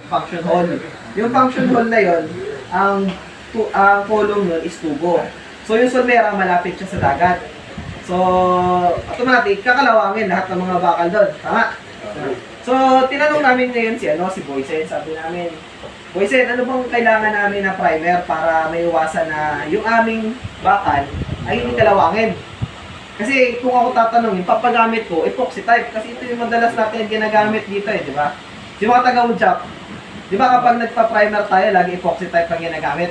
function hole. Yung function hole na yon, ang column nun is tubo. So yung solmera, malapit siya sa dagat. So, automatic, kakalawangin lahat ng mga bakal doon. Tama? So, tinanong namin ngayon si Boysen. Sabi namin, Boysen, ano bang kailangan namin na primer para may iwasan na yung aming bakal ay hindi kalawangin? Kasi kung ako tatanungin, papagamit ko, epoxy type. Kasi ito yung madalas natin ginagamit dito di ba? Yung mga taga-Ujap, di ba kapag nagpa-primer tayo, lagi epoxy type ang ginagamit.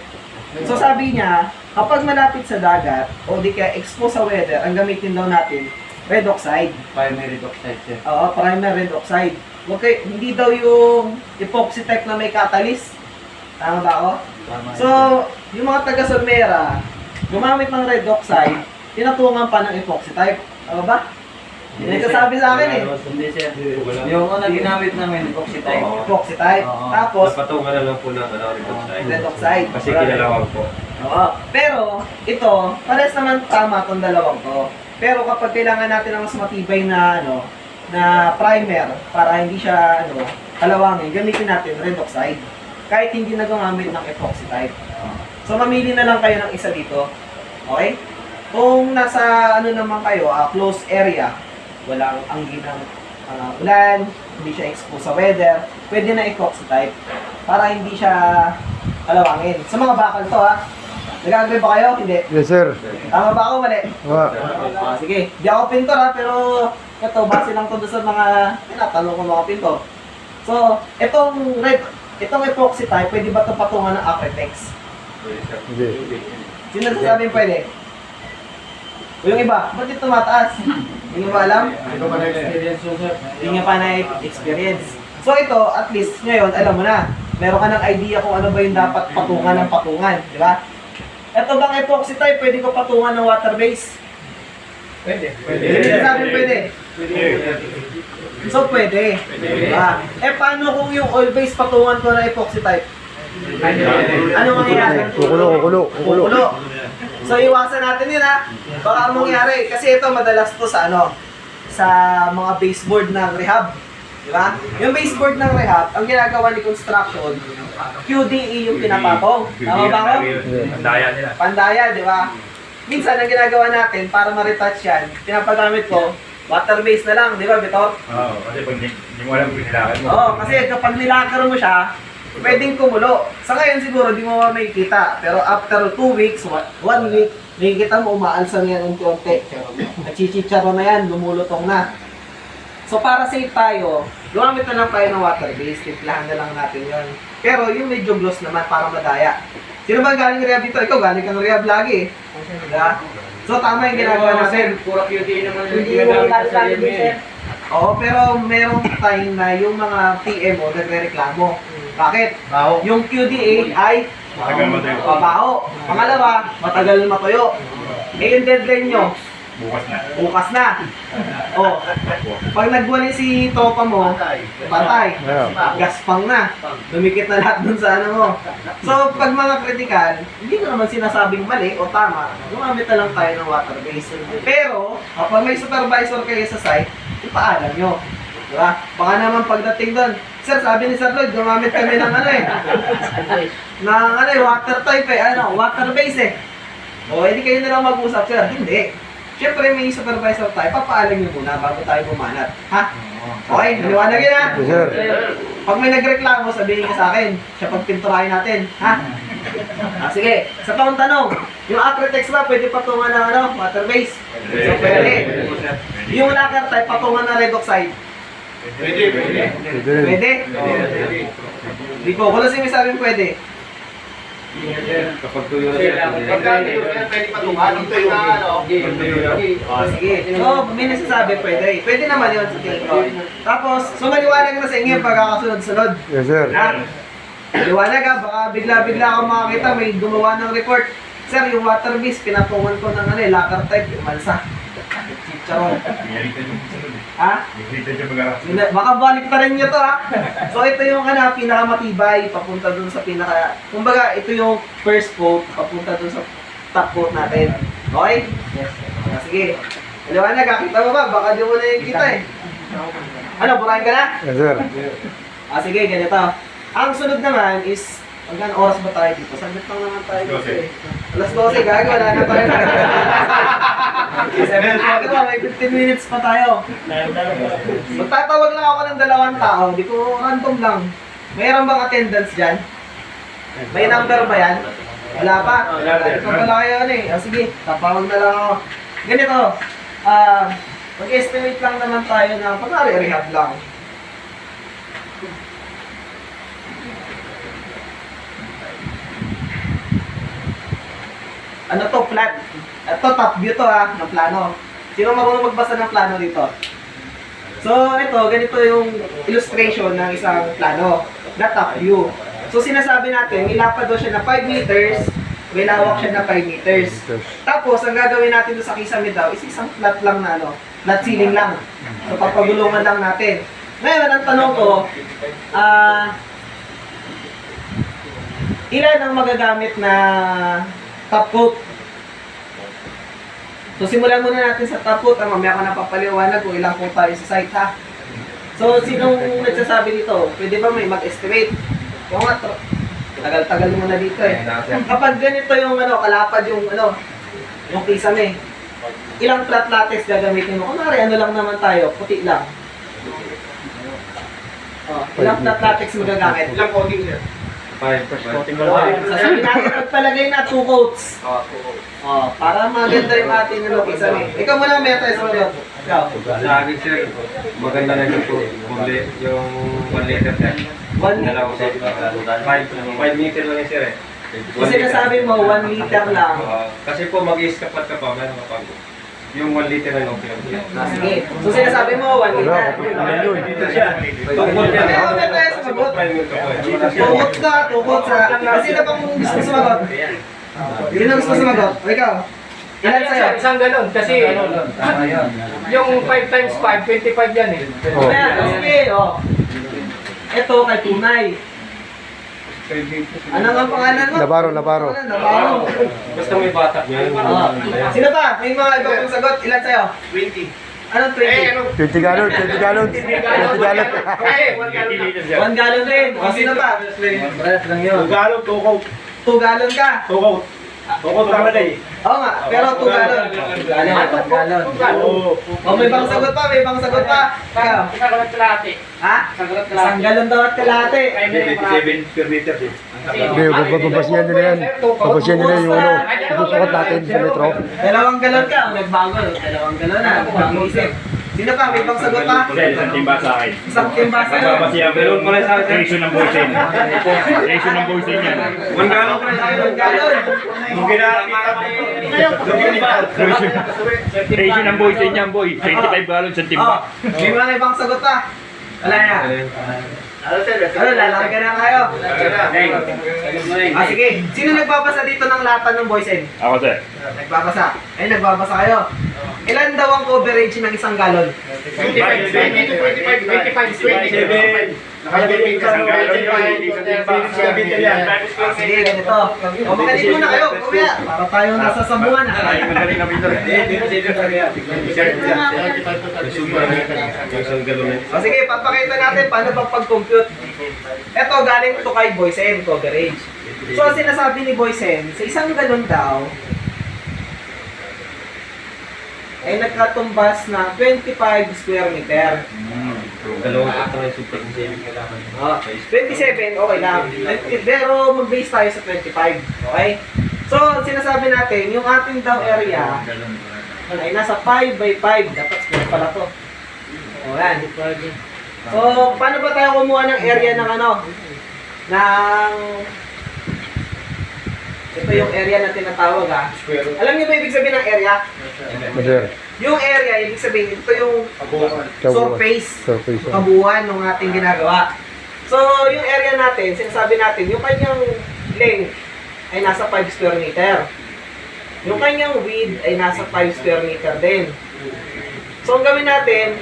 So sabi niya, kapag malapit sa dagat, o di kaya exposed sa weather, ang gamitin daw natin, red oxide. Primer red oxide, sir. Oo, primer red oxide. Okay, hindi daw yung epoxy type na may catalyst. Tama ba ako? Tama. So, yung mga taga-Solmera, gumamit ng red oxide, tinatungan pa ng epoxy type. Tama ba? Hindi nagsasabi sa akin Hindi, sir. Yung una ginamit namin, epoxy type. Epoxy type. Oo. Tapos, Napatungan na lang po ng red oxide. red oxide. Kasi kinalawag po. Oo. Pero, ito, pares naman tama itong dalawang to. Pero kapag kailangan natin ng mas matibay na, na primer, para hindi siya, kalawangin, gamitin natin red oxide. Kahit hindi na gumamit ng epoxy type. So, mamili na lang kayo ng isa dito. Okay? Kung nasa, naman kayo, closed area, walang angin ng ulan, hindi siya exposed sa weather, pwede na epoxy type para hindi siya kalawangin. Sa mga bakal to nag-agree ba kayo? Hindi. Yes, sir. Tama ba ako? Mali? Sige, di ako pintor pero ito, base lang to sa mga tinatanong ko mga pintor. So, itong epoxy type, pwede ba ito patungan ng Acrytex? Hindi. Sino nagsasabing pwede? O yung iba, ba't ito mataas? Hindi mo alam? Hindi ko pa na-experience yun, sir. Hindi nga pa na-experience. So ito, at least ngayon, alam mo na, meron ka ng idea kung ano ba yung dapat patungan ng patungan, di ba? Ito bang epoxy type, pwede ko patungan ng water base? Pwede. Hindi sabi pwede. So pwede. Diba? Paano kung yung oil base patungan ko ng epoxy type? Ano mangyayari? Kukulo. So iwasan natin yun Baka mangyari. Kasi ito madalas to sa sa mga baseboard ng rehab. Diba? Yung baseboard ng rehab, ang ginagawa ni construction, QDE yung pinapatong. Tama ba ako? Pandaya nila. Pandaya, di ba? Minsan, ang ginagawa natin para ma-retouch yan, pinapagamit ko, water base na lang, di ba, Vitor? Oo, kasi pag hindi mo alam kung kailangan mo. Oo, kasi kapag nilakar mo siya, pwedeng kumulo. Sa ngayon siguro, di mo makikita. Pero after 2 weeks, 1 week, makikita mo umaalsa na yan unti-unti. Nachichicharo na yan, lumulutong na. So para safe tayo, gumamit na lang tayo ng water base, timplahan na lang natin yun. Pero yung medyo gloss naman para madaya. Sino ba galing rehab dito? Ikaw galing kang rehab lagi diba? So tama yung ginagawa natin. Pura QT naman yung Hindi ginagamit mo sa galing sarili. sir. Oo, pero merong time na yung mga PMO nagre-reklamo. Bakit? Baho. Yung QDA ay Matagal matuyo. babaho. Pangalawa, matagal matuyo. Yung deadline nyo, Bukas na. Oh, pag nagwali si tropa mo, patay. Gaspang na. Dumikit na lahat dun sa mo. So, pag mga critical, hindi ko naman sinasabing mali o tama. Gumamit na lang tayo ng water base. Pero, kapag may supervisor kayo sa site, ipaalam nyo. Diba? Baka naman pagdating doon, sir, sabi ni Sir Lloyd, gumamit kami ng water type water base O, hindi kayo na lang mag-usap, sir. Hindi. Siyempre, may supervisor tayo, papaalam nyo muna bago tayo bumanat. Ha? Okay, naliwanag yun Yes, sir. Pag may nagreklamo, sabihin ka sa akin, siya pagpinturahin natin. Ha? Sige, sa pang tanong, yung Acrytex ba, pwede patungan ng water base? So, pwede. Yung lacquer type, patungan ng red oxide? Pwede? Hindi ko, wala siya may sabing pwede. Kapag tuyo na Pwede patungan. Ito yung Sige. So, may nagsasabi pwede. Pwede naman yun sa tingin ko. Tapos, so maliwanag na sa inyo yung pagkakasunod-sunod. Yes, sir. Maliwanag baka bigla-bigla ako makakita may gumawa ng report. Sir, yung water base, pinatungan ko ng lacquer type, yung malsa. Chicharon. Ha? Baka balik pa rin nyo to So ito yung pinakamatibay papunta dun sa kumbaga ito yung first coat papunta dun sa top coat natin. Okay? Yes. Sige. Aliwanag, kita mo ba? Baka di mo na yung kita Ano, burahin ka na? Yes, sir. Sige, ganito. Ang sunod naman is, hanggang oras ba tayo dito? Saglit lang naman tayo dito 12. eh. Alas 12, gago, wala na tayo. 7 o'clock, may 15 minutes pa tayo. Magtatawag lang ako ng 2 tao, di ko random lang. Mayroon bang attendance dyan? May number ba yan? Wala pa. Ito pala kayo sige, tapawag na lang ako. Ganito, mag-estimate lang naman tayo ng pag-rehab lang. Ano to, flat? Ito, top view to ng plano. Sino marunong magbasa ng plano dito? So, ito, ganito yung illustration ng isang plano na top view. So, sinasabi natin, ilapad daw siya na 5 meters, may lawak siya na 5 meters. Tapos, ang gagawin natin doon sa kisame daw is isang flat lang na flat ceiling lang. So, papagulungan lang natin. Ngayon, ang tanong ko, ilan ang magagamit na top coat? So, simulan muna natin sa top coat. Mamaya ko na papaliwanag kung ilang coat tayo sa site, ha? So, sinong nagsasabi dito? Pwede ba may mag-estimate? Oo nga, tagal-tagal mo na dito eh. Kapag ganito yung kalapad yung yung kisame, ilang flat latex gagamitin mo? Kunwari, lang naman tayo, puti lang. Ilang flat latex mo gagamit? Ilang coating niya? 5 coating Sasabihin natin, magpalagay na 2 coats. Para maganda yung ating kisame. Ikaw muna may tayo sa mga. Ikaw. Sa akin sir, maganda na yung yung 1 liter sir. 1 Dalawa ko sir. 5 meter lang yun sir eh. Kung sinasabi mo, 1 liter lang. Kasi po mag-i-scapat ka pa, meron ka pa. Yung 1 liter na yung pinag-iyan. Sige. So sinasabi mo, 1 liter. Dito siya. Tungkol yan. Kaya may tayo sumagot. Tukot ka, tukot sa... Kasi na pang gusto sumagot. Sino gusto sumagot? O ikaw? Ilan sa'yo? Isang galon kasi yung 5 times 5, 25 yan eh. Kaya, sige, Ito kay Tunay. Ano ang pangalan mo? Navarro. Navarro. Basta may batak niya. Sino pa? May mga iba pong sagot. Ilan sa'yo? 20. Anong 20? 20 gallon. 20 gallon. 20 gallon. 1 gallon din. O sino pa? lang yun. 2 galon, 2 coat. 2 gallon ka. 2 coat. 2 coat lang na eh. Oo nga, pero 2 gallon. O may ibang sagot pa, may ibang sagot pa. Ikaw? Isang galon kalahati. Ha? Isang galon daw at kalahati. 87 per meter din. Hindi, babasyan nila yan. Babasyan nila yung isusukat natin sa metro. 2 galon ka. Nagbago. 2 galon na. Bagong isip. Sino pa? May ibang sagot pa? Isang timba sa akin. Isang timba sa'yo. Babasiya ko yun. Ratio ng boysen. Ratio ng boysen yan. 1 gallon ka na 1 gallon. Nung ginamit ratio ng boysen yan, boy. 25 gallon sa timba. May mga ibang sagot pa. Wala na. Lalaki na kayo. Sige. Sino nagbabasa dito ng lata ng boys end? Ako sir. Nagbabasa. Ay, nagbabasa kayo. Ilan daw ang coverage ng isang galon? 25, 27. Nakalagay ka sa galon yun. Sige, ganito. O, magaling muna kayo. Kumaya, para tayo nasa sabungan. Ay, magaling na Peter. O, sige, papakita natin paano ba pag-compute. Ito, galing to kay Boysen, coverage. So, sinasabi ni Boysen, sa isang galon daw, ay nagkatumbas na 25 square meter. Dalawa ka yung super saving kailangan. 27, okay lang. Pero mag-base tayo sa 25. Okay? So, sinasabi natin, yung ating daw area ay nasa 5 by 5. Dapat square pala to. O, yan. So, paano ba tayo kumuha ng area ng ito yung area na tinatawag Alam niyo ba ibig sabihin ng area? Mader. Yung area, ibig sabihin, ito yung surface, Surface. kabuuan ng ating ginagawa. So, yung area natin, sinasabi natin, yung kanyang length ay nasa 5 square meter. Yung kanyang width ay nasa 5 square meter din. So, ang gawin natin,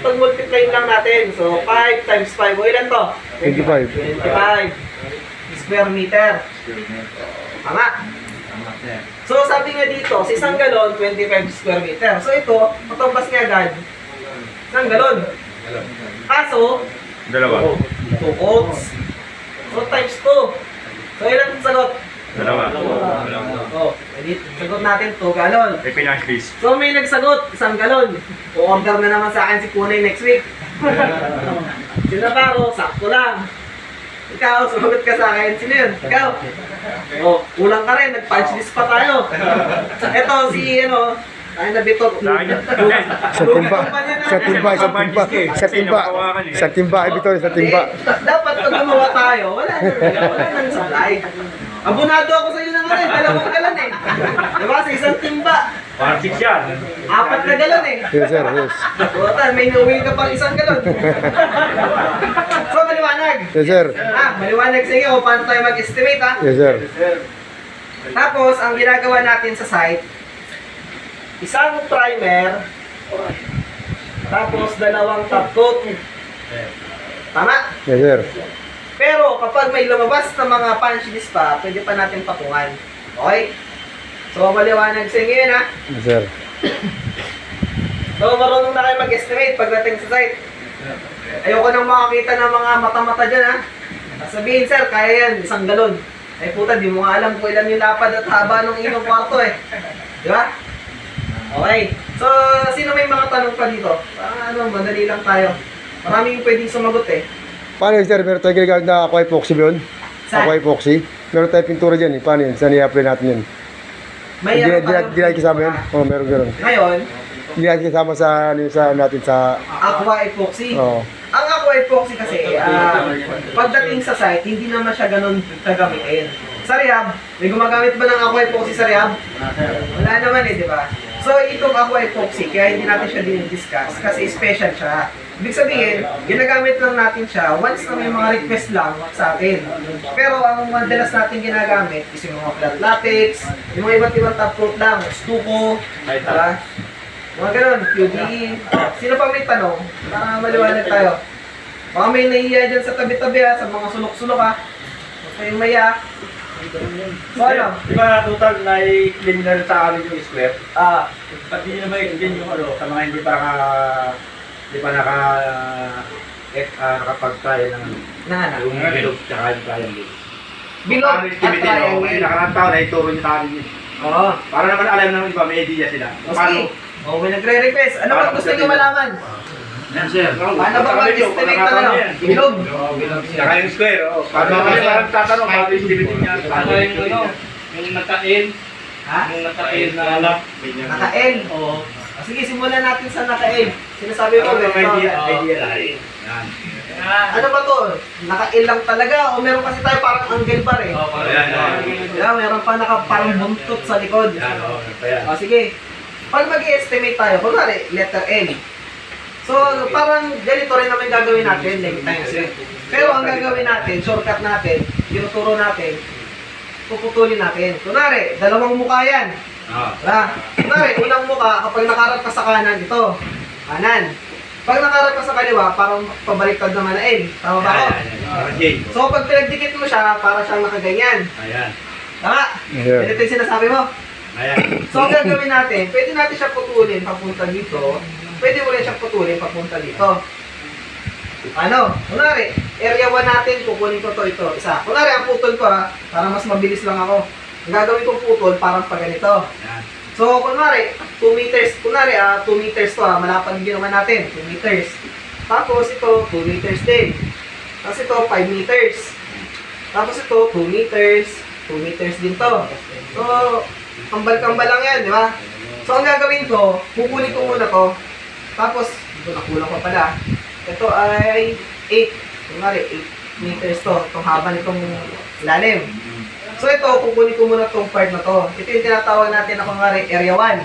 pag-multiply lang natin. So, 5 times 5, o ilan to? 25. 25 square meter. Tama. So, sabi nga dito, sa isang galon, 25 square meter. So, ito, matumbas niya agad. Isang galon. Kaso, Dalawa. 2 coats. So, times 2. So, ilan sagot? Dalawa. Oh, edit. Sagot natin 2 galon. May pinang list. So, may nagsagot, 1 galon. O-order na naman sa akin si Kunay next week. Si Navarro, sakto lang. Ikaw, sumagot ka sa akin. Sino yun? Ikaw? Oh, kulang ka rin. Nag-punch list pa tayo. Ito, si, ay nabitot. Sa akin yan. Isang timba, ay bito, isang timba. Dapat pag gumawa tayo, wala nang supply. Abonado ako sa iyo ng dalawang galon eh. Diba? Sa isang timba. 1.6 yan. 4 na galon eh. Yes, sir, yes. Total, may inuwi ka pang 1 galon. So, maliwanag. Yes, sir. Maliwanag sa iyo kung paano tayo mag-estimate ha. Yes, sir. Tapos, ang ginagawa natin sa site, isang primer, tapos 2 top coat. Tama? Yes, sir. Pero kapag may lumabas na mga punch list pa, pwede pa natin patungan. Okay? So, maliwanag sa inyo yun ha. Yes, sir. So, marunong na kayo mag-estimate pagdating sa site. Ayoko nang makakita ng mga mata-mata dyan ha. Sabihin, sir, kaya yan, 1 galon. Ay puta, di mo nga alam kung ilan yung lapad at haba ng inyong kwarto eh. Di ba? Okay. So, sino may mga tanong pa dito? Madali lang tayo. Maraming pwedeng sumagot eh. Paano yun, sir? Meron tayo ginagamit na aqua epoxy ba yun? Saan? Aqua epoxy. Meron tayo pintura dyan eh. Paano yun? Saan i-apply natin yun? May Di natin kasama yun? Oo, meron gano'n. Ngayon, Di natin kasama sa natin sa... aqua epoxy. Oo. Ang aqua epoxy kasi, pagdating sa site, hindi naman siya ganun kagamitin. Sa rehab, may gumagamit ba ng aqua epoxy sa rehab? Wala naman eh, di ba? So, itong aqua epoxy, kaya hindi natin siya din-discuss kasi special siya. Ibig sabihin, ginagamit lang natin siya once na may mga request lang sa atin. Pero ang madalas natin ginagamit is yung mga flat latex, yung mga iba't ibang top coat lang, stucco, diba? Mga ganun, QDE. Sino pa may tanong? Para maliwanag tayo. Baka may nahiya dyan sa tabi-tabi ha, sa mga sulok-sulok ha. Huwag kayong maya. So ano? Di ba total na i-clean na rin sa amin yung square? Ba't hindi na ba i-clean yung sa mga hindi pa nakapag-try ng Nangana. yung bilog tsaka yung triangle? Bilog at triangle. Nakarang taon na ituro niyo sa amin yun. Oo. Para naman alam ng iba, may idea sila. Sige. O, may nagre-request. Ano ba gusto niyo malaman? Yan sir. Paano ba mag-estimate ng ano? Bilog? Tsaka yung square, oo. Para naman parang tatanong, paano yung estimate niya? Paano yung Yung naka-L. Ha? Yung naka-L na anak. Naka-L. Oo. Sige, simulan natin sa naka-L. Sinasabi ko, May idea ganito. lang. Yan. Ano ba to? Naka-L lang talaga? O meron kasi tayo parang angle bar eh. Ayan. Diba? Meron pa parang buntot sa likod. Yan, oo. Ayan. O sige. Pag mag-estimate tayo, kunwari, letter L. So, parang ganito rin naman gagawin natin, length times width. Pero ang gagawin natin, shortcut natin, tinuturo natin, puputulin natin. Kunwari, 2 mukha yan. Kunwari, unang mukha, kapag nakaharap ka sa kanan, ito, kanan. Pag nakaharap ka sa kaliwa, parang pabaliktad naman na L. Tama ba ako? So, pag pinagdikit mo siya, para siyang nakaganyan. Ayan. Tama? Yeah. Ganito yung sinasabi mo. Ayan. So, ang gagawin natin, pwede natin siya putulin papunta dito. Pwede mo rin siya putulin papunta dito. Ano? Kunwari, area 1 natin, kukunin ko ito, isa. Kunwari, ang putol ko para mas mabilis lang ako. Ang gagawin kong putol, parang pa ganito. Ayan. So, kunwari, 2 meters. Kunwari, 2 meters to malapad din naman natin, 2 meters. Tapos ito, 2 meters din. Tapos ito, 5 meters. Tapos ito, 2 meters. 2 meters din to. So, kambal-kambal lang yan, di ba? So, ang gagawin ko, kukunin ko muna to. Tapos, ito nakulang ko pala. Ito ay 8. Kunwari, 8 meters to. Itong haba nitong lalim. So, ito, kukunin ko muna itong part na to. Ito yung tinatawag natin na kunwari, area 1.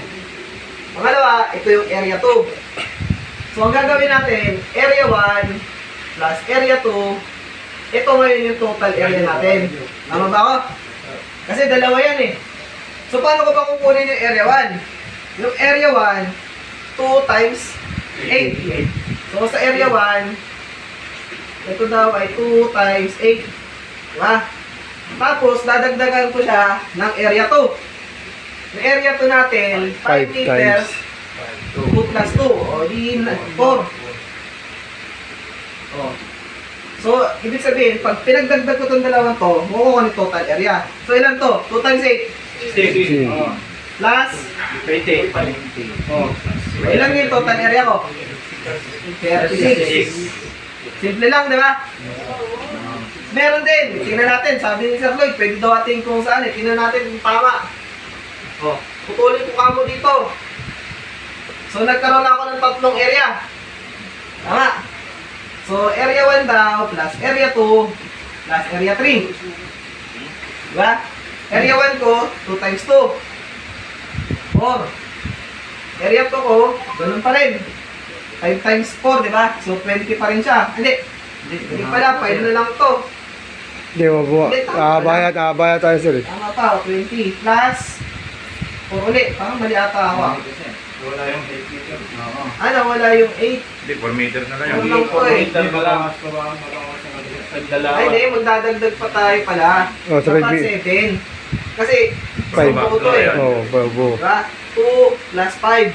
Pangalawa, ito yung area 2. So, ang gagawin natin, area 1 plus area 2. Ito ngayon yung total area natin. Tama ba ako? Kasi dalawa yan eh. So, paano ko ba kukunin yung area 1? Yung area 1, 2 times 8. So, sa area 1, ito daw ay 2 times 8. Diba? Tapos, dadagdagan ko siya ng area 2. Yung area 2 natin, 5 5 meters, 2 plus 2. O, di 4. O. So, ibig sabihin, pag pinagdagdag ko itong dalawang to, makukuha ko ng total area. So, ilan to? 2 times 8. Oh. Plus, 20. oh. Ilan yung total area ko? 36. Simple lang, di ba? Meron din. Tingnan natin. Sabi ni Sir Lloyd, pwede daw atin kung saan eh. Tingnan natin kung tama. Oh, putulin ko kamo dito. So, nagkaroon ako ng tatlong area. Tama. So, area 1 daw plus area 2 plus area 3. Diba? Area 1 ko, 2 times 2. 4. Area 2 ko, ganun pa rin. 5 times 4, diba? So, 20 pa rin siya. Hindi pala, 5 na lang to. Hindi mo po. Abaya tayo sir. Tama pa, 20 plus 4 ulit. Parang mali ata ako. Wala yung 8 meter. Ano, wala yung 8. Hindi, 4 meters na lang Ano yun. lang po eh. Ay, hindi, magdadagdag pa tayo pala. Oh, sabay Dapat bi- 7. Kasi, 5. isang buo to eh. Oh, babo. Diba? 2 plus 5.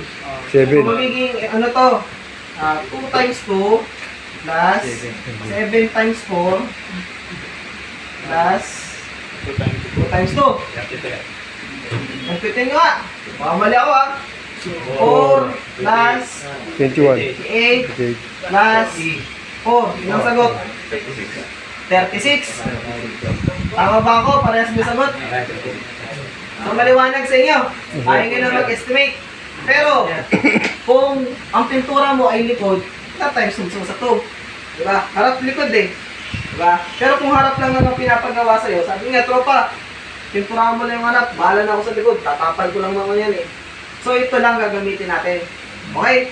So, 7. magiging, ano to? 2 times 2 plus 7 times 4 plus 2 times 2. Nagpitin nyo nga. Mali ako 4 plus 21. 8 Okay. plus 4. Ilang sagot? 36. Tama ba ako? Parehas may sagot? So, maliwanag sa inyo. Kaya nyo na mag-estimate. Pero, kung ang pintura mo ay likod, times sugsong sa 2. Diba? Harap likod eh. Diba? Pero kung harap lang ang pinapagawa sa'yo, sabi nga, tropa, pintura mo lang yung harap, bahala na ako sa likod, tatapal ko lang naman yan eh. So, ito lang gagamitin natin. Okay?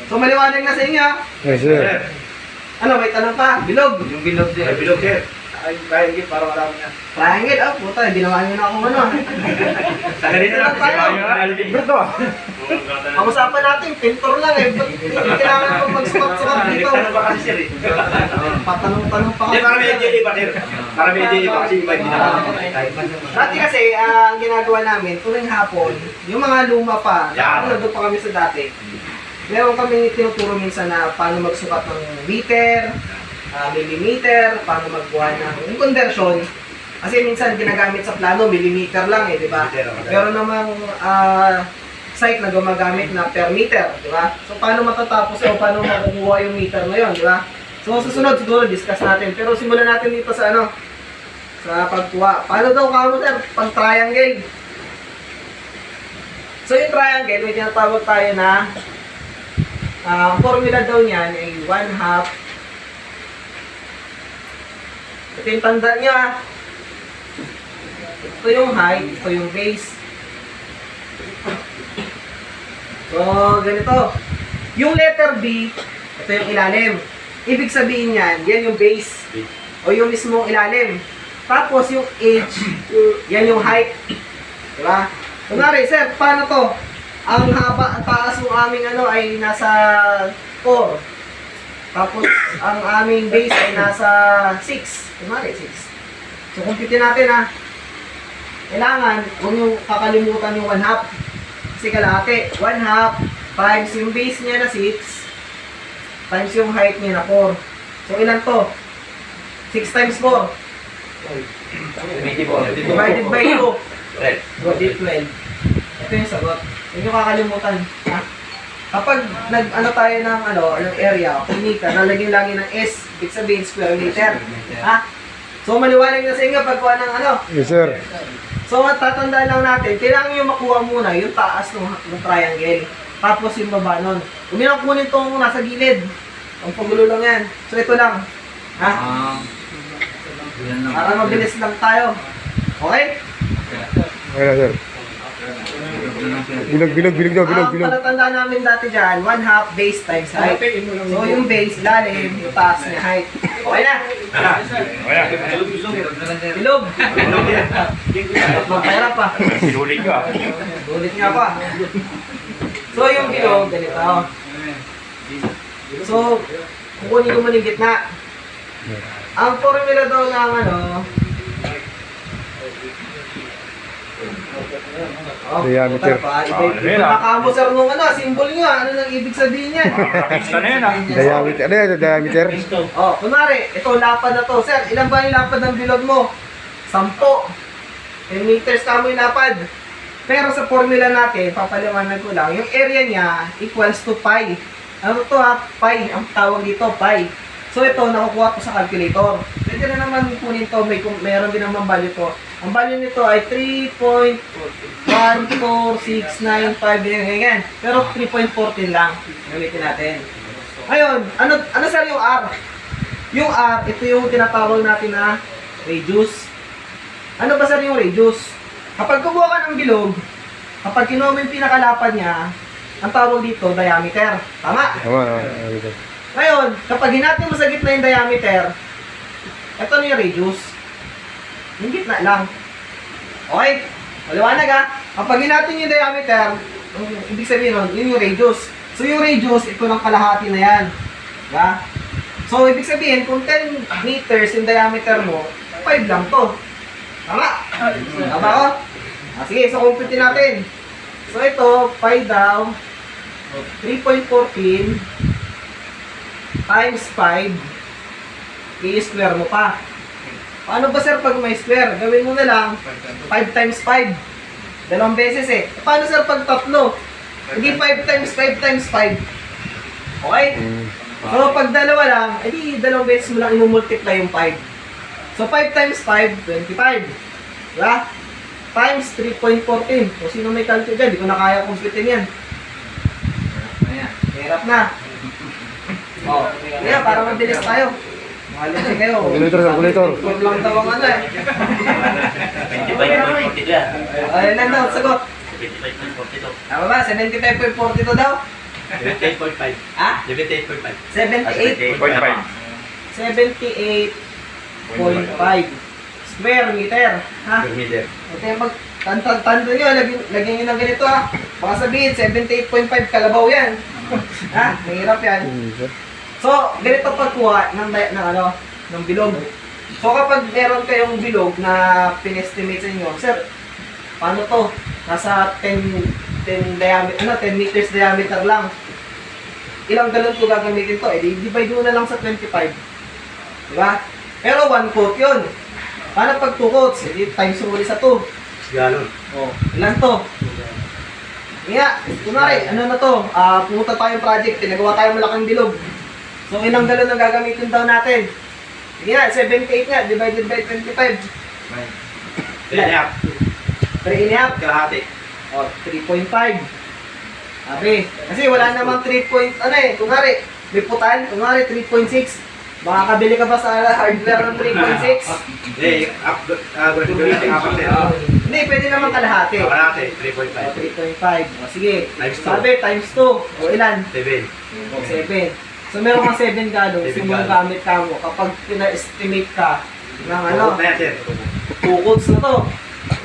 So, maliwanag na sa inyo. ah. Yes sir. Ano, may tanong pa? Bilog. Yung bilog sir. Bilog sir. Ay, kaya hindi para marami na. Triangle, puta, ginawa nyo na akong ano. Sa ganito lang tayo. Alibro to. Ang usapan natin, pintor lang eh. Ba't hindi kailangan pang magsukat-sukat dito? Tanong ba kasi sir eh? Patanong-tanong pa Hindi, para may idea ba sir? Para may idea ba kasi iba hindi na. Dati kasi, ang ginagawa namin, tuwing hapon, yung mga luma pa, Yeah. nandun pa kami sa dati. Meron kami tinuturo minsan na paano magsukat ng meter, millimeter, paano magbuhat ng yung conversion. Kasi minsan ginagamit sa plano, millimeter lang eh, di ba? Pero namang site na gumagamit na per meter, di ba? So paano matatapos o paano makukuha yung meter na yun, di ba? So susunod siguro discuss natin. Pero simulan natin dito sa ano, sa pagkuha. Paano daw kamo sir? Pag triangle. So yung triangle, may tinatawag tayo na ang formula daw niyan ay 1/2. Ito yung tanda niya. Ito yung height, ito yung base. So, ganito. Yung letter B, ito yung ilalim. Ibig sabihin yan, yan yung base. O yung mismong ilalim. Tapos yung edge, yan yung height. Diba? Kunwari, sir, paano to? Ang haba, ang taas ng aming ano ay nasa 4. Tapos, ang aming base ay nasa 6. Kunwari, 6. So, kumpitin natin ha. Kailangan, huwag nyo kakalimutan yung 1/2. Kasi kalahati. 1/2 times yung base niya na 6 times yung height niya na 4. So, ilan to? 6 times 4. Divided by 2. Di 12. Ito yung sagot. Huwag nyo kakalimutan. Ha? Kapag nag-ano tayo ng ng area, meter, nalagyan lagi ng S, ibig sabihin square meter. Ha? So, maliwanag na sa inyo pagkuha ng Yes sir. So, tatandaan lang natin, kailangan nyo makuha muna yung taas ng triangle. Tapos yung baba nun. Huwag nyo lang kunin itong nasa gilid. Ang pagulo lang yan. So, ito lang. Ha? Para mabilis lang tayo. Okay? Okay na sir. Bilog daw. Ang palatandaan namin dati dyan, 1/2 base times height. So, yung base, ilalim, yung taas niya height. Okay na? Bilog. Magpahirap pa. Sinulit ko ah. Ulit nga pa. So, yung bilog, ganito. So, kukunin ko muna yung gitna. Ang formula daw ng Oh, Diameter. Iba kamo sir nung ano, symbol nyo, ano nang ibig sabihin yan? Pista na yun ah. Diameter. Ano yan? Diameter? Oh, kunwari, ito lapad na to. Sir, ilan ba yung lapad ng bilog mo? 10. 10 meters kamo yung lapad. Pero sa formula natin, papaliwanag ko lang, yung area niya equals to pi. Ano to ha? Pi. Ang tawag dito, pi. So ito, nakukuha ko sa calculator. Pwede na naman kunin to, meron din naman value to. Ang value nito ay 3.14695, ganyan. Pero 3.14 lang. Gamitin natin. Ngayon, ano sir yung R? Yung R, ito yung tinatawag natin na radius. Ano ba sir yung radius? Kapag kumuha ka ng bilog, kapag kinuha mo yung pinakalapad niya, ang tawag dito, diameter. Tama? Tama. Ngayon, kapag hinati mo sa gitna yung diameter, ito na yung radius. Yung gitna lang. Okay? Maliwanag ha? Kapag hinati yung diameter, ibig sabihin nun, yun yung radius. So yung radius, ito ng kalahati na yan. Diba? So ibig sabihin, kung 10 meters yung diameter mo, 5 lang to. Tama? Tama ko? Sige, so compute natin. So ito, pi daw, 3.14 times 5, i-square mo pa. Paano ba sir pag may square? Gawin mo na lang, 5 times 5. Dalawang beses eh. Paano sir pag tatlo? Hindi 5 times 5 times 5. Okay? So pag dalawa lang, edi dalawang beses mo lang i-multiply yung 5. So 5 times 5, 25. Diba? Times 3.14. So sino may calculate dyan? Di ko na kaya computein yan. Ayan, hirap na. Oh, kaya para mabilis tayo. Mahalin kayo. Calculator. Huwag lang daw ang ano eh. Ayun lang daw, sagot. 75.42. Tama ba? 75.42 daw? 78.5. Ha? 78.5. 78. 0.5. 78.5 square meter. Ha? Per meter. Okay, tando nyo, lagyan nyo ng ganito ha. Baka sabihin, 78.5 kalabaw yan. Ha? Mahirap yan. So, ganito pagkuha ng bilog. So, kapag meron kayong bilog na pinestimate sa inyo, sir, paano to? Nasa 10 meters diameter lang. Ilang galon ko gagamitin to? Divide mo na lang sa 25. Diba? Pero 1 quote yun. Paano pag 2 quotes? Times mo ulit sa 2. Galon. Oh, ilan to? Kaya, kunwari, ano na to? Pumunta tayong project, pinagawa tayong malaking bilog. So, ilang galon ang gagamitin daw natin? Sige nga, 78 nga, divided by 25. 3.5. 3.5. Kalahati. O, 3.5. Sabi, kasi wala namang 3 point, kunwari, may putan, kunwari 3.6. Makakabili ka ba sa hardware ng 3.6? Hindi, Hindi, pwede naman kalahati. kalahati. O, 3.5. 3.5. O, sige. Times 2. Sabi, times 2. O, ilan? 7. O, 7. So, meron kang 7 gallons. 7 Yung mga gallons. gamit ka mo. Kapag pina-estimate ka ng Ano? Na yan, sir. 2 quotes na to.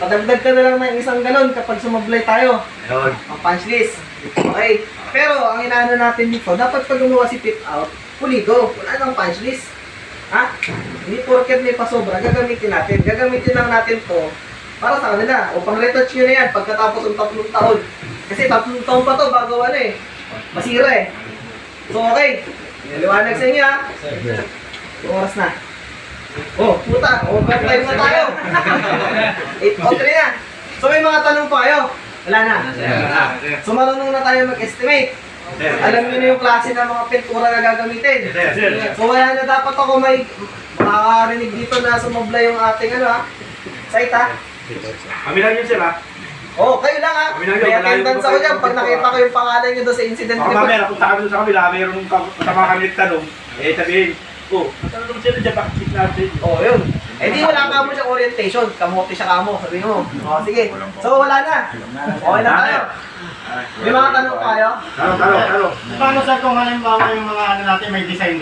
Padagdag ka na lang ng 1 galon kapag sumablay tayo. Ayun. Ang punch list. Okay. Pero, ang inaano natin dito, dapat pag gumawa si tip out, pulido. Wala nang punch list. Ha? Hindi porket may pasobra, gagamitin natin. Gagamitin lang natin to para sa kanila. O pang retouch nyo na yan pagkatapos ng 3 taon. Kasi 3 taon pa to bago masira eh. So okay, niliwanag sa inyo ha. Oras na. Oh, puta, overtime na tayo. 8:03 na. So may mga tanong pa kayo? Wala na. So marunong na tayo mag-estimate. Alam niyo na yung klase ng mga pintura na gagamitin. So wala na dapat ako may makakarinig dito na sumabla yung ating site ha. Kami lang yun, sir, ha? Oh, kayo lang ha. May attendance ako dyan pag nakita ko yung pangalan nyo doon sa incident Baka report. mamaya, napunta kami doon sa kabila, mayroon kasama kami nagtanong, sabihin, natanong sila dyan, bakit check natin? Oh, yun. Eh di wala ka mo siyang orientation. Kamote siya kamo. Sabi mo. Oh, sige. So wala na. Okay na tayo. May mga tanong pa kayo? Talo. Paano sa kung halimbawa yung mga ano natin may design?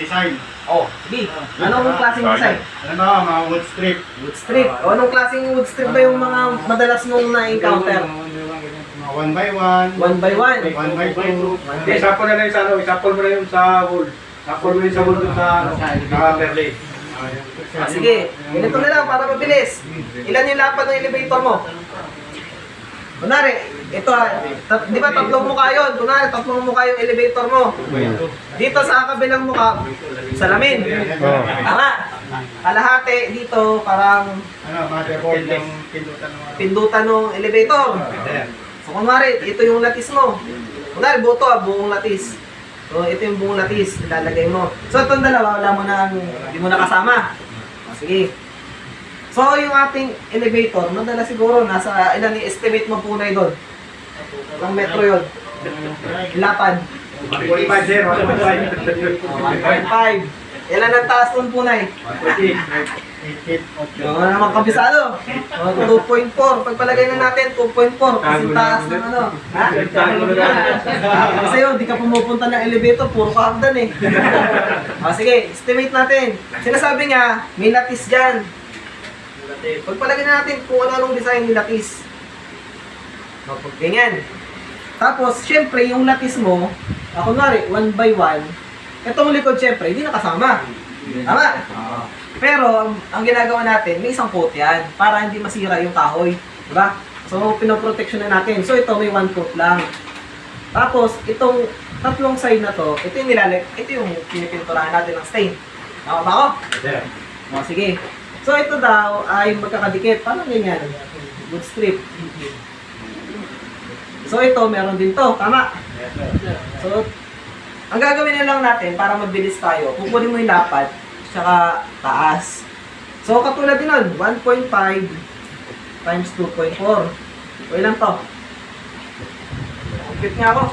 Oh, sige. Anong klaseng design? Halimbawa mga wood strip. Wood strip. O anong klaseng wood strip ba yung mga madalas mong na-encounter? Mga 1 by 1. 1 by 1. 1 by 2. Example na lang yung sa example mo na yung sa wool. Example mo yung sa wool dun sa Berlin. Sige. Ganito na lang para mabilis. Ilan yung lapad ng elevator mo? Kunwari, ito di ba tatlong mukha yun? Kunwari, tatlong mukha yung elevator mo. Dito sa kabilang mukha, salamin. Oh. Tama. Kalahati dito, parang pindutan ng elevator. So, kunwari, ito yung latis mo. Kunwari, buong latis. So, ito yung buong latis, ilalagay mo. So, itong dalawa, wala mo na, hindi mo na kasama. O, sige. So, yung ating elevator, madala siguro, nasa ilan yung estimate mo punay doon? Ilang metro yun? Lapad. 45 sir, 1.5. 1.5. Ilan ang taas doon punay? Yung naman kabisado. 2.4. Pagpalagay na natin, 2.4. Kasi taas ng ano. Ha? Kasi yun, di ka pumupunta ng elevator, puro kahagdan eh. O sige, estimate natin. Sinasabi nga, may latis dyan. Pagpalagay na natin kung ano-anong design ni latis. O, ganyan. Tapos, syempre, yung latis mo, kunwari, 1 by 1, itong likod, syempre, hindi nakasama. Tama? Pero, ang ginagawa natin, may isang coat yan para hindi masira yung kahoy. Diba? So, pinoprotection na natin. So, ito may 1 coat lang. Tapos, itong tatlong side na to, ito yung pinipinturahan natin ng stain. Tama ba ako? O, sige. So, ito daw ay magkakadikit. Paano ganyan? Good strip. So, ito, meron din to. Tama? So, ang gagawin na lang natin para mabilis tayo, kukunin mo yung lapad, tsaka taas. So, katulad din nun, 1.5 times 2.4. O ilan to? Compute nga ako.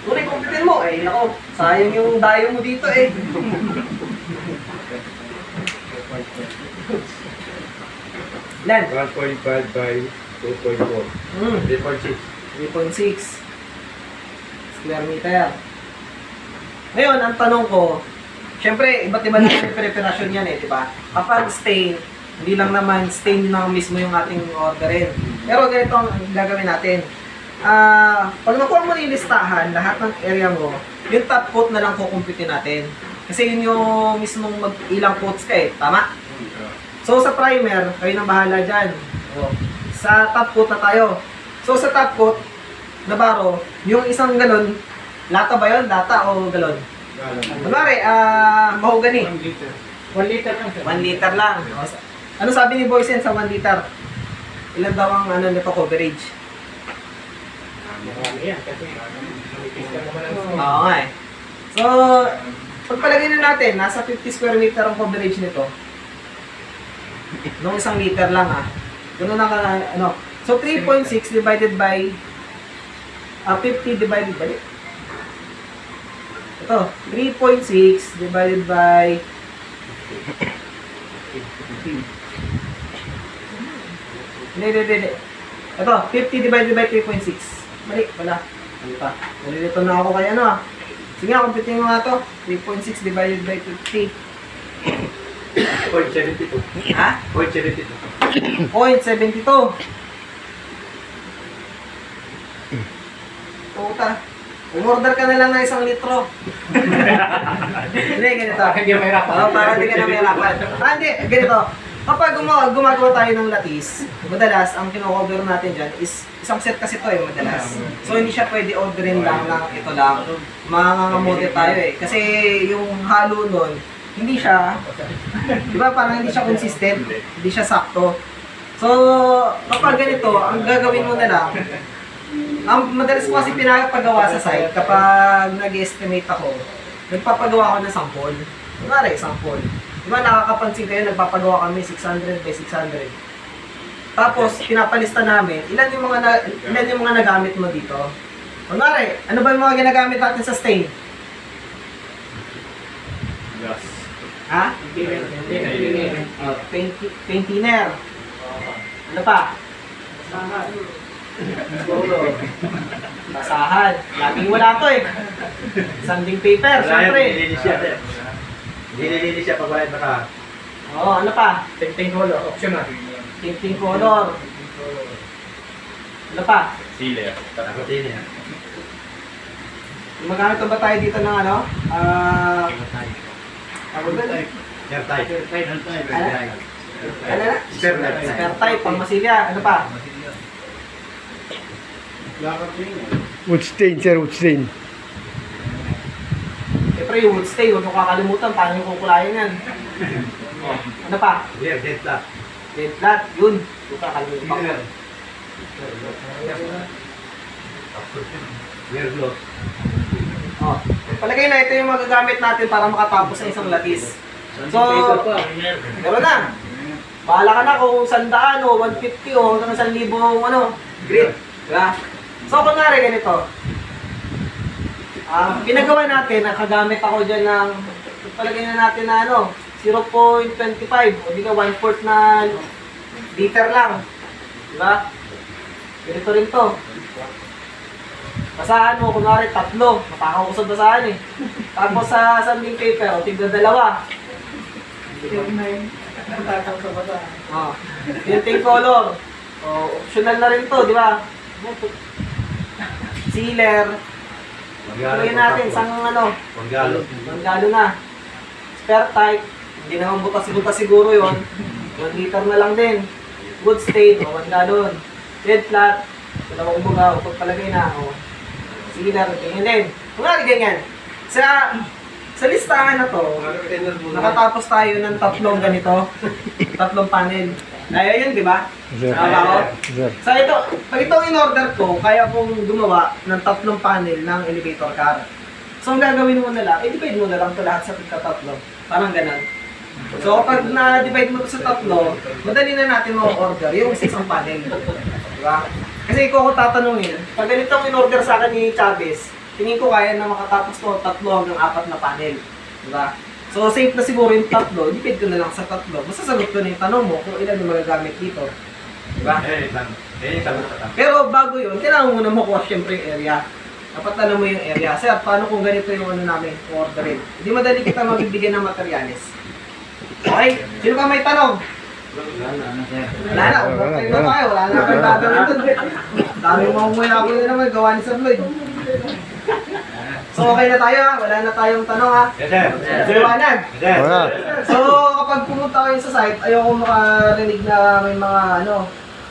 Kung computein mo, eh, nako, sayang yung dayo mo dito eh. Ilan? 1.5 by 2.4. 3.6 square meter. Ngayon, ang tanong ko, syempre, iba't iba na yung preparasyon yan eh, di ba? Kapag stain, hindi lang naman stain na mismo yung ating orderin. Pero ganito ang gagawin natin. Pag nakuha mo na yung listahan, lahat ng area mo, yung top coat na lang kukumpitin natin. Kasi yun yung mismong ilang coats ka eh, tama? So sa primer, kayo nang bahala dyan. Sa top coat na tayo. So sa top coat, nabaro, yung isang galon, lata ba yun? Lata o galon? Kunwari, mahogany. 1 liter lang sir. 1 liter lang. Ano sabi ni Boysen sa 1 liter? Ilan daw ang ano nito coverage? Marami yan kasi manipis ka naman ang Oo nga eh. So, pagpalagay na natin, nasa 50 square meter ang coverage nito. Nung 1 liter lang ah. Ganun na ka, ano. So, 3.6 divided by 50 divided by ito, 3.6 divided by hindi. Ito, 50 divided by 3.6. Mali, wala. Ano pa? Nalilito na ako kaya ano ah. Sige nga, computing mo nga to. 3.6 divided by 50. 0.72. Ha? 0.72. 0.72. Puta. Umorder ka na lang ng 1 litro. Hindi, ganito. Hindi may rapat. Oo, para hindi ka na mahirapan. Hindi, ganito. Kapag gumagawa tayo ng latis, madalas, ang kino-cover natin dyan is, isang set kasi ito eh, madalas. So, hindi siya pwede orderin lang ng ito lang. Mangangamote tayo eh. Kasi yung halo nun, hindi siya, di ba parang hindi siya consistent, hindi siya sakto. So, kapag ganito, ang gagawin mo na lang, ang madalas ko kasi pinapagawa sa site, kapag nag-estimate ako, nagpapagawa ako ng sample. Kunwari, sample. Di ba nakakapansin kayo, nagpapagawa kami 600 by 600. Tapos, pinapalista namin, ilan yung mga nagamit mo dito? Kunwari, ano ba yung mga ginagamit natin sa stain? Gas. Ha? Paint thinner. Ano pa? Basahan. Laging wala to eh. Sanding paper, syempre. Nililinis siya sir. Nililinis siya pag wala naka. Oo, ano pa? Tinting color, optional. Tinting color. Ano pa? Sealer. Nakatin niya. Magamit ba tayo dito ng ano? Ano ba? Airtight. Ano? Ano na? Spare type, pang masilya. Ano pa? Wood stain, sir, wood stain. Siyempre yung wood stay, huwag mo kakalimutan. Paano yung kukulayan yan? Oh, ano pa? Yeah, dead flat. Dead flat, yun. Huwag kakalimutan. Rear gloss. Oh. Palagay na ito yung magagamit natin para makatapos sa isang latis. So, gano'n na. Bahala ka na kung 100 o 150 o hanggang 1,000 ano, grit. Diba? So, kunwari ganito. Ginagawa natin, nakagamit ako dyan ng, palagay na natin na ano, 0.25 o di ka 1/4 na liter lang. Diba? Ganito rin to. Basahan mo, kunwari 3. Matakaw basahan eh. Tapos sa sanding paper, o tigda 2. Oh. Tinting color. O, optional na rin to, di ba? Sealer. Lagyan natin, sang ano, Panggalo. manggalo na. Spare type. Hindi naman butas-butas siguro yon. 1 liter na lang din. Wood stain, o 1 gallon. Dead flat. Dalawang buga, o pagpalagay na. O. Sealer, ganyan din. Kunwari ganyan. Sa listahan na to, nakatapos tayo ng 3 ganito. 3 panel. Ay, ayun, di ba? Sir. Tama ko? Sir. So ito, pag itong in-order ko, kaya kong gumawa ng 3 panel ng elevator car. So ang gagawin mo na lang, i-divide mo na lang ito lahat sa pagka-3. Parang ganun. So pag na-divide mo ito sa 3, madali na natin ma-order yung isang panel. Diba? Kasi kung ako tatanungin, pag ganitong in-order sa akin ni Chavez, tingin ko kaya na makatapos to 3 hanggang 4 na panel. Diba? So safe na siguro yung 3, depende ko na lang sa 3. Basta sagot ko na yung tanong mo kung ilan yung magagamit dito. Diba? Pero bago yun, kailangan mo na makuha syempre yung area. Dapat alam mo yung area. Sir, paano kung ganito yung ano namin, orderin? Hindi madali kita magbibigay ng materialis. Okay? Sino pa may tanong? Wala na. Overtime na tayo. Wala na kayo tatanong doon. Dami mga umuyago na naman. Gawa ni Sir Lloyd. So okay na tayo ha? Wala na tayong tanong ha? Yes, sir. Liwanag. Yes, sir. Wala. So kapag pumunta kayo sa site, ayoko makarinig na may mga ano,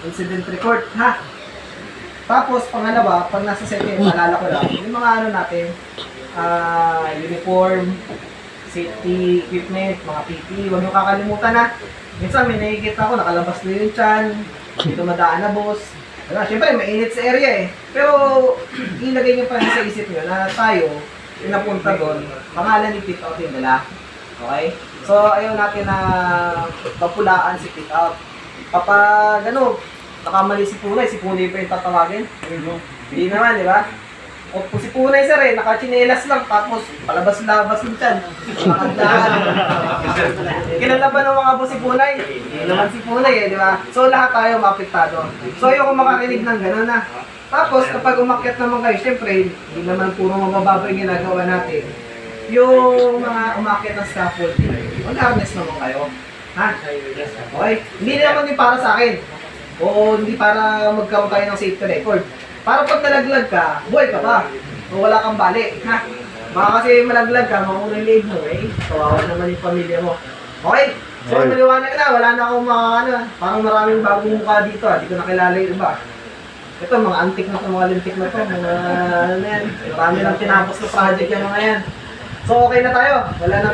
incident report ha? Tapos pangalawa, pag nasa site kayo, maalala ko lang, yung mga ano natin, uniform, safety equipment, mga PPE, huwag nyo kakalimutan ha. Minsan may nakikita ko, nakalabas na yung tiyan, dito madaan na boss. Siyempre, mainit sa area eh. Pero, ilagay nyo pa rin sa isip nyo na tayo, yung napunta doon, pangalan ni pick out yung dala. Okay? So, ayaw natin na papulaan si pick out. Kapag, ano, nakamali si Punay pa yung tatawagin. Hindi naman, di ba? O kung si Punay sir eh, nakachinelas lang, tapos palabas-labas yung tiyan. Nakagdaan. Kilala ba ng mga boss si Punay? Hindi naman si Punay eh, di ba? So lahat tayo maapektado. So ayoko makarinig ng gano'n na. Tapos kapag umakyat naman kayo, syempre, hindi naman puro mabababa yung ginagawa natin. Yung mga umakyat ng scaffolding, mag-harness naman kayo. Ha? Okay? Hindi naman din para sa akin. O hindi para magkaroon tayo ng safety record. Para pag nalaglag ka, buhay ka pa. O wala kang bali. Ha? Baka kasi malaglag ka, mauna yung leg mo eh. Kawawa naman yung pamilya mo. Okay? So maliwanag na, wala na akong mga ano, parang maraming bagong mukha dito. Hindi ko nakilala yung iba. Ito, mga antik na ito, mga lintik na ito. Mga ano na yan. Marami lang tinapos na project yung mga yan. So okay na tayo. Wala na